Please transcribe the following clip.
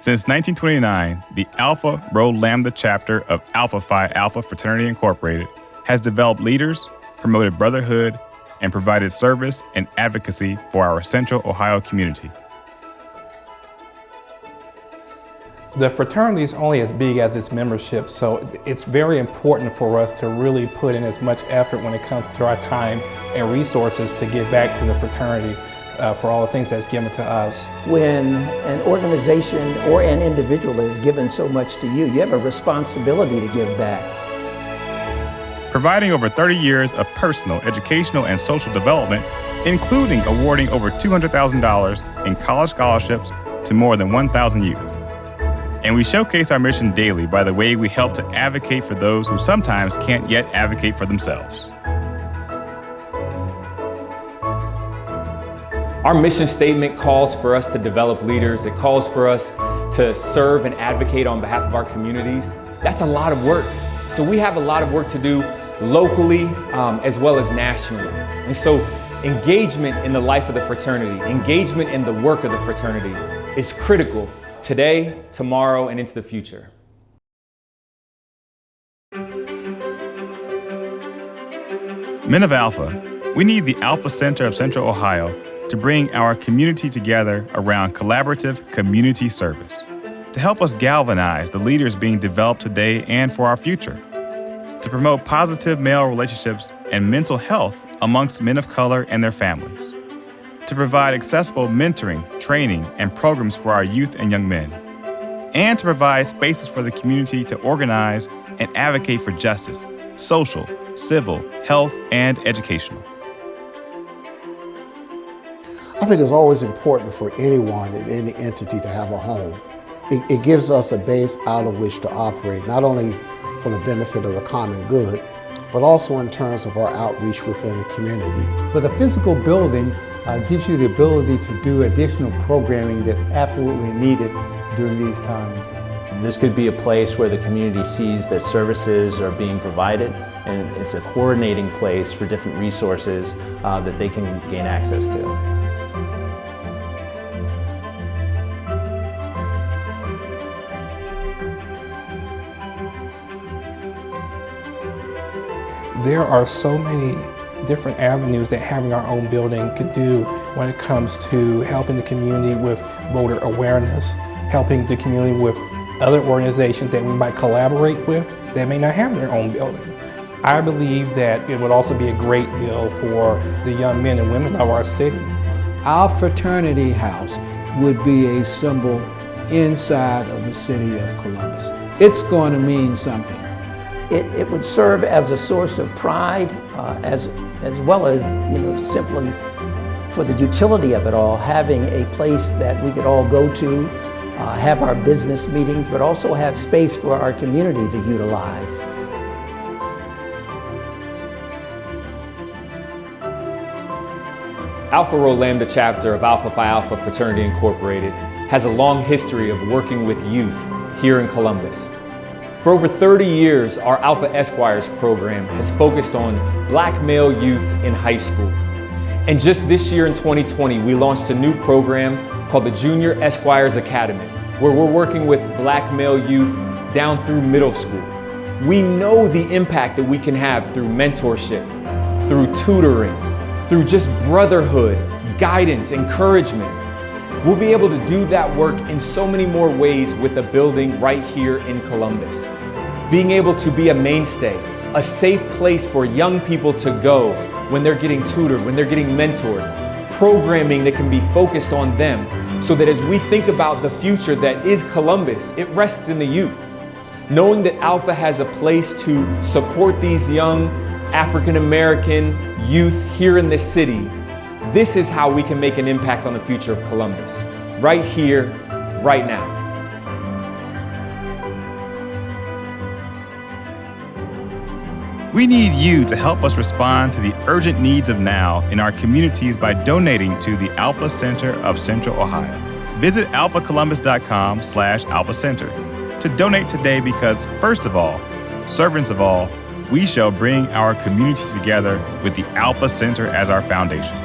Since 1929, the Alpha Rho Lambda chapter of Alpha Phi Alpha Fraternity Incorporated has developed leaders, promoted brotherhood, and provided service and advocacy for our Central Ohio community. The fraternity is only as big as its membership, so it's very important for us to really put in as much effort when it comes to our time and resources to give back to the fraternity for all the things that's given to us. When an organization or an individual is given so much to you, you have a responsibility to give back. Providing over 30 years of personal, educational, and social development, including awarding over $200,000 in college scholarships to more than 1,000 youth. And we showcase our mission daily by the way we help to advocate for those who sometimes can't yet advocate for themselves. Our mission statement calls for us to develop leaders. It calls for us to serve and advocate on behalf of our communities. That's a lot of work. So we have a lot of work to do locally as well as nationally. And so engagement in the life of the fraternity, engagement in the work of the fraternity is critical today, tomorrow, and into the future. Men of Alpha, we need the Alpha Center of Central Ohio to bring our community together around collaborative community service, to help us galvanize the leaders being developed today and for our future, to promote positive male relationships and mental health amongst men of color and their families, to provide accessible mentoring, training, and programs for our youth and young men, and to provide spaces for the community to organize and advocate for justice, social, civil, health, and educational. I think it's always important for anyone and any entity to have a home. It gives us a base out of which to operate, not only for the benefit of the common good, but also in terms of our outreach within the community. But a physical building gives you the ability to do additional programming that's absolutely needed during these times. This could be a place where the community sees that services are being provided, and it's a coordinating place for different resources that they can gain access to. There are so many different avenues that having our own building could do when it comes to helping the community with voter awareness, helping the community with other organizations that we might collaborate with that may not have their own building. I believe that it would also be a great deal for the young men and women of our city. Our fraternity house would be a symbol inside of the city of Columbus. It's going to mean something. It would serve as a source of pride as well as, simply for the utility of it all, having a place that we could all go to, have our business meetings, but also have space for our community to utilize. Alpha Rho Lambda chapter of Alpha Phi Alpha Fraternity Incorporated has a long history of working with youth here in Columbus. For over 30 years, our Alpha Esquires program has focused on Black male youth in high school. And just this year in 2020, we launched a new program called the Junior Esquires Academy, where we're working with Black male youth down through middle school. We know the impact that we can have through mentorship, through tutoring, through just brotherhood, guidance, encouragement. We'll be able to do that work in so many more ways with a building right here in Columbus. Being able to be a mainstay, a safe place for young people to go when they're getting tutored, when they're getting mentored, programming that can be focused on them, so that as we think about the future that is Columbus, it rests in the youth. Knowing that Alpha has a place to support these young African American youth here in this city, this is how we can make an impact on the future of Columbus, right here, right now. We need you to help us respond to the urgent needs of now in our communities by donating to the Alpha Center of Central Ohio. Visit alphacolumbus.com/Alpha Center to donate today because, first of all, servants of all, we shall bring our community together with the Alpha Center as our foundation.